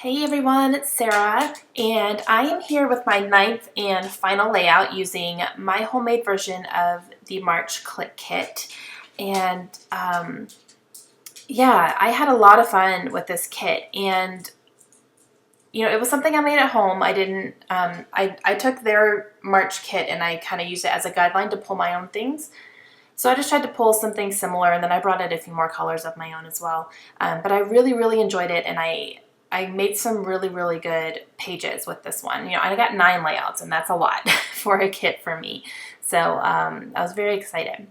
Hey everyone, it's Sarah, and I am here with my ninth and final layout using my homemade version of the March Clique kit. And yeah, I had a lot of fun with this kit, and it was something I made at home. I didn't, I took their March kit and I kind of used it as a guideline to pull my own things. So I just tried to pull something similar, and then I brought in a few more colors of my own as well. But I really, really enjoyed it, and I made some really, really good pages with this one. I got 9 layouts, and that's a lot for a kit for me. So I was very excited.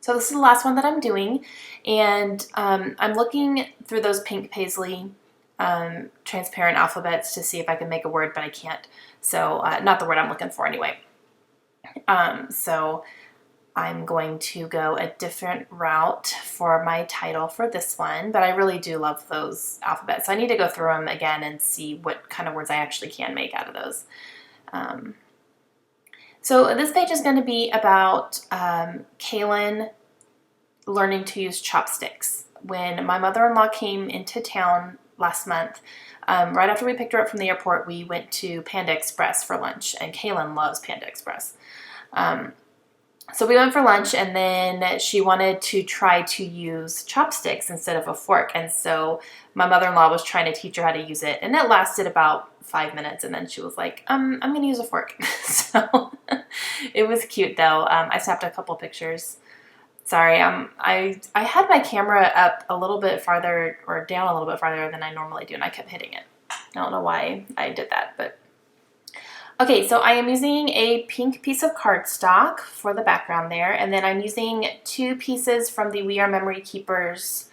So this is the last one that I'm doing, and I'm looking through those pink paisley transparent alphabets to see if I can make a word, but I can't. So not the word I'm looking for anyway. So I'm going to go a different route for my title for this one, but I really do love those alphabets. So I need to go through them again and see what kind of words I actually can make out of those. So this page is going to be about Kaylin learning to use chopsticks. When my mother-in-law came into town last month, right after we picked her up from the airport, we went to Panda Express for lunch, and Kaylin loves Panda Express. So we went for lunch, and then she wanted to try to use chopsticks instead of a fork. And so my mother-in-law was trying to teach her how to use it. And it lasted about 5 minutes. And then she was like, I'm going to use a fork. So it was cute, though. I snapped a couple pictures. Sorry, I had my camera up a little bit farther, or down a little bit farther than I normally do. And I kept hitting it. I don't know why I did that, but... Okay, so I am using a pink piece of cardstock for the background there, and then I'm using 2 pieces from the We Are Memory Keepers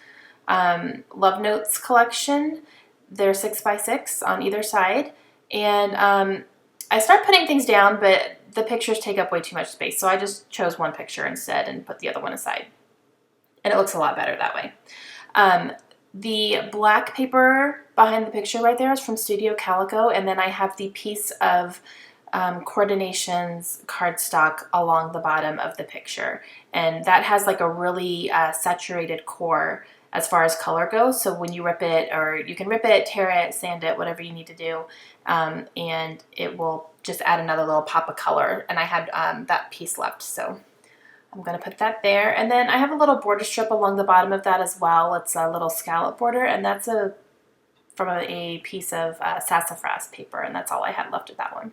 Love Notes collection. They're 6x6 on either side, and I start putting things down, but the pictures take up way too much space, so I just chose one picture instead and put the other one aside, and it looks a lot better that way. The black paper behind the picture right there is from Studio Calico, and then I have the piece of Coordinations cardstock along the bottom of the picture, and that has like a really saturated core as far as color goes, so when you rip it, or you can rip it, tear it, sand it, whatever you need to do, and it will just add another little pop of color, and I had that piece left, so I'm going to put that there. And then I have a little border strip along the bottom of that as well. It's a little scallop border, and that's from a piece of sassafras paper, and that's all I had left of that one.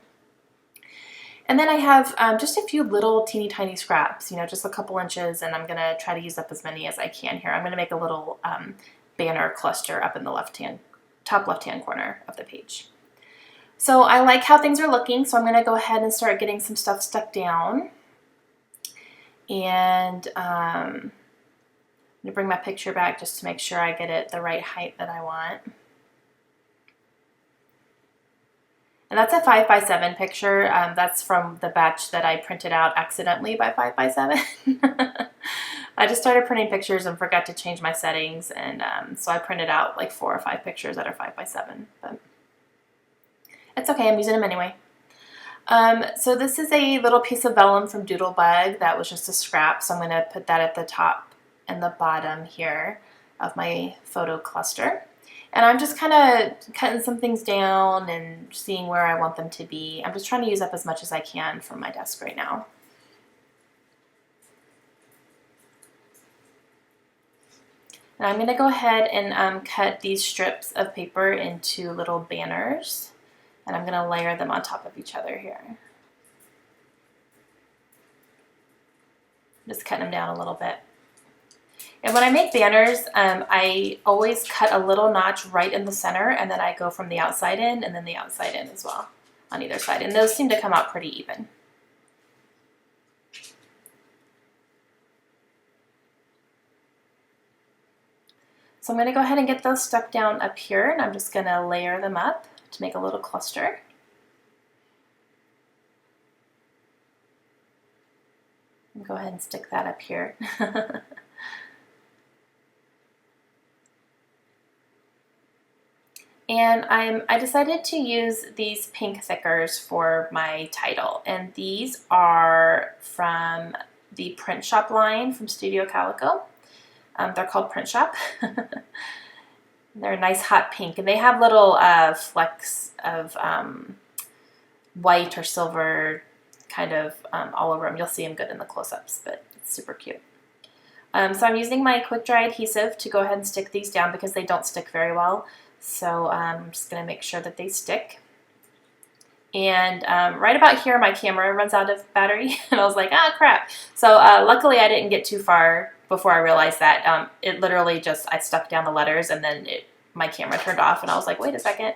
And then I have just a few little teeny tiny scraps, just a couple inches, and I'm going to try to use up as many as I can here. I'm going to make a little banner cluster up in the top left-hand corner of the page. So I like how things are looking, so I'm going to go ahead and start getting some stuff stuck down. And I'm going to bring my picture back just to make sure I get it the right height that I want. And that's a 5x7 picture. That's from the batch that I printed out accidentally by 5x7. I just started printing pictures and forgot to change my settings, and so I printed out like 4 or 5 pictures that are 5x7. But it's okay, I'm using them anyway. So this is a little piece of vellum from Doodlebug that was just a scrap, so I'm going to put that at the top and the bottom here of my photo cluster. And I'm just kind of cutting some things down and seeing where I want them to be. I'm just trying to use up as much as I can from my desk right now. And I'm going to go ahead and cut these strips of paper into little banners. And I'm going to layer them on top of each other here. Just cutting them down a little bit. And when I make banners, I always cut a little notch right in the center, and then I go from the outside in and then the outside in as well on either side. And those seem to come out pretty even. So I'm going to go ahead and get those stuck down up here, and I'm just going to layer them up to make a little cluster. And go ahead and stick that up here. And I decided to use these pink thickers for my title, and these are from the Print Shop line from Studio Calico. They're called Print Shop. They're a nice hot pink, and they have little flecks of white or silver kind of all over them. You'll see them good in the close-ups, but it's super cute. So I'm using my quick dry adhesive to go ahead and stick these down because they don't stick very well. So I'm just going to make sure that they stick. And right about here, my camera runs out of battery, and I was like, ah, crap. So luckily, I didn't get too far before I realized that. It literally just, I stuck down the letters, and then my camera turned off, and I was like, wait a second.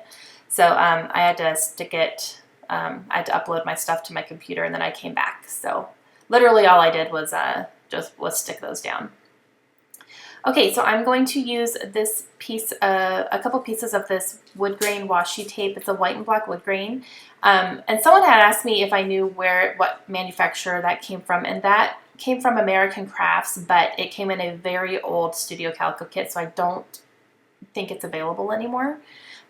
So I had to stick it, I had to upload my stuff to my computer, and then I came back. So literally all I did was just stick those down. Okay, so I'm going to use this piece, a couple pieces of this wood grain washi tape. It's a white and black wood grain. And someone had asked me if I knew what manufacturer that came from, and that came from American Crafts, but it came in a very old Studio Calico kit, so I don't think it's available anymore.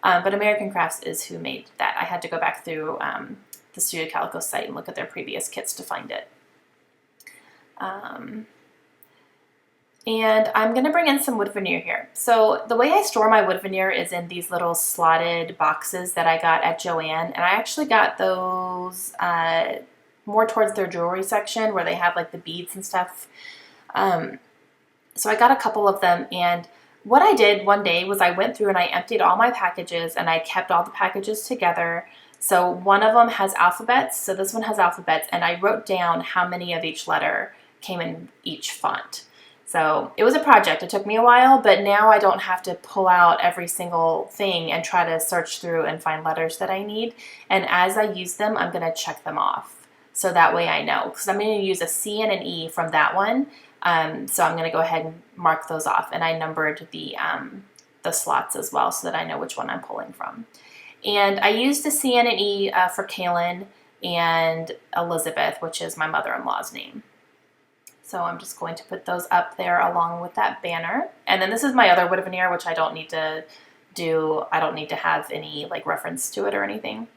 But American Crafts is who made that. I had to go back through the Studio Calico site and look at their previous kits to find it. And I'm going to bring in some wood veneer here. So the way I store my wood veneer is in these little slotted boxes that I got at Joann. And I actually got those more towards their jewelry section where they have like the beads and stuff. So I got a couple of them. And what I did one day was I went through and I emptied all my packages and I kept all the packages together. So one of them has alphabets. So this one has alphabets. And I wrote down how many of each letter came in each font. So it was a project. It took me a while, but now I don't have to pull out every single thing and try to search through and find letters that I need. And as I use them, I'm going to check them off. So that way I know, because I'm going to use a C and an E from that one. So I'm going to go ahead and mark those off. And I numbered the slots as well so that I know which one I'm pulling from. And I used a C and an E for Kaylin and Elizabeth, which is my mother-in-law's name. So I'm just going to put those up there along with that banner. And then this is my other wood veneer, which I don't need to do. I don't need to have any like reference to it or anything.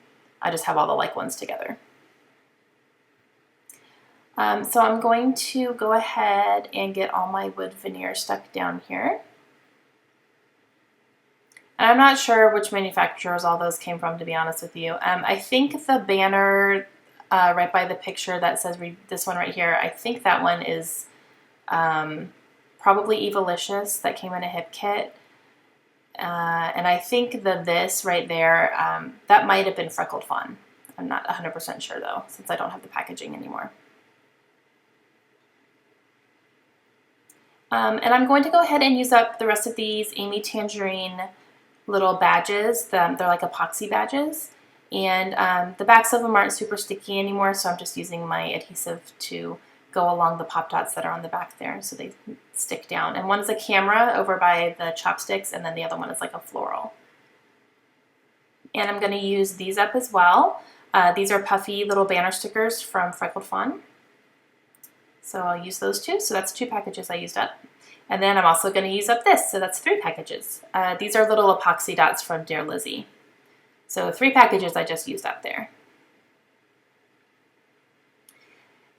I just have all the like ones together. So I'm going to go ahead and get all my wood veneer stuck down here. And I'm not sure which manufacturers all those came from, to be honest with you. I think the banner right by the picture that says this one right here, I think that one is probably Evalicious that came in a hip kit. And I think this right there, that might have been Freckled Fawn. I'm not 100% sure though, since I don't have the packaging anymore. And I'm going to go ahead and use up the rest of these Amy Tangerine little badges. They're like epoxy badges. And the backs of them aren't super sticky anymore, so I'm just using my adhesive to go along the pop dots that are on the back there so they stick down. And one is a camera over by the Chopsticks, and then the other one is like a floral. And I'm going to use these up as well. These are puffy little banner stickers from Freckled Fawn. So I'll use those two. So that's 2 packages I used up. And then I'm also going to use up this, so that's 3 packages. These are little epoxy dots from Dear Lizzie. So 3 packages I just used up there.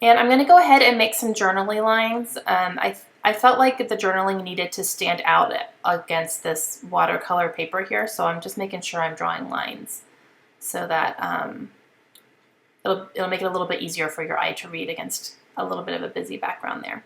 And I'm going to go ahead and make some journaling lines. I felt like the journaling needed to stand out against this watercolor paper here, so I'm just making sure I'm drawing lines so that it'll make it a little bit easier for your eye to read against a little bit of a busy background there.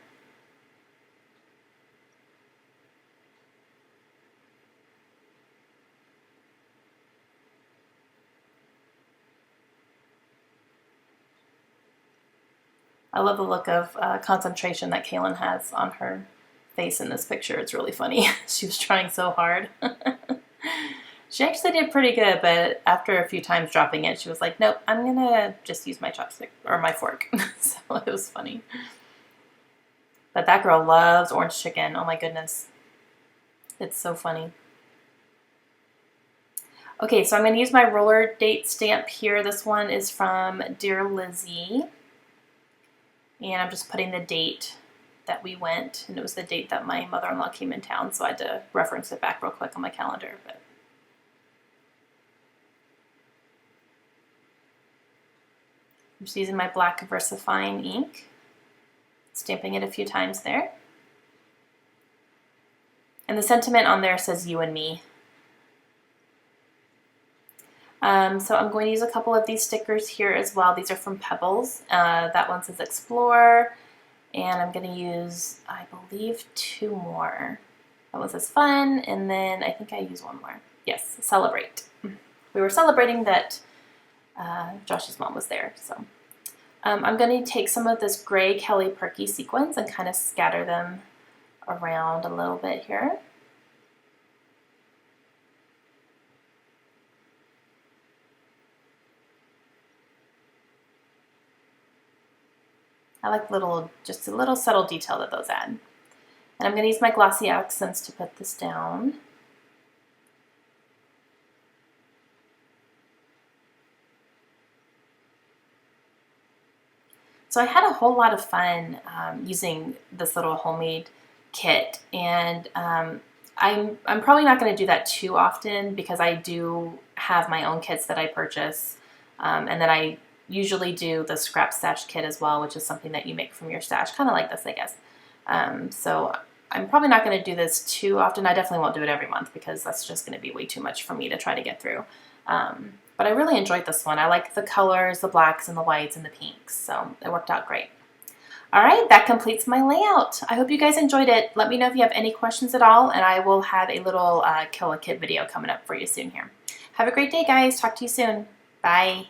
I love the look of concentration that Kaylin has on her face in this picture. It's really funny. She was trying so hard. She actually did pretty good, but after a few times dropping it, she was like, nope, I'm going to just use my chopstick or my fork. So it was funny. But that girl loves orange chicken. Oh my goodness. It's so funny. Okay, so I'm going to use my roller date stamp here. This one is from Dear Lizzie. And I'm just putting the date that we went, and it was the date that my mother-in-law came in town, so I had to reference it back real quick on my calendar. But I'm just using my black VersaFine ink, stamping it a few times there. And the sentiment on there says you and me, So I'm going to use a couple of these stickers here as well. These are from Pebbles. That one says Explore, and I'm going to use, I believe, 2 more. That one says Fun, and then I think I use 1 more. Yes, Celebrate. We were celebrating that Josh's mom was there. So I'm going to take some of this gray Kelly Perky sequins and kind of scatter them around a little bit here. I like just a little subtle detail that those add. And I'm going to use my glossy accents to put this down. So I had a whole lot of fun using this little homemade kit, and I'm probably not going to do that too often because I do have my own kits that I purchase, and then I usually do the scrap stash kit as well, which is something that you make from your stash, kind of like this, I guess. So I'm probably not going to do this too often. I definitely won't do it every month because that's just going to be way too much for me to try to get through. But I really enjoyed this one. I like the colors, the blacks and the whites and the pinks, so it worked out great. All right, that completes my layout. I hope you guys enjoyed it. Let me know if you have any questions at all, and I will have a little Kill a Kit video coming up for you soon here. Have a great day, guys. Talk to you soon. Bye.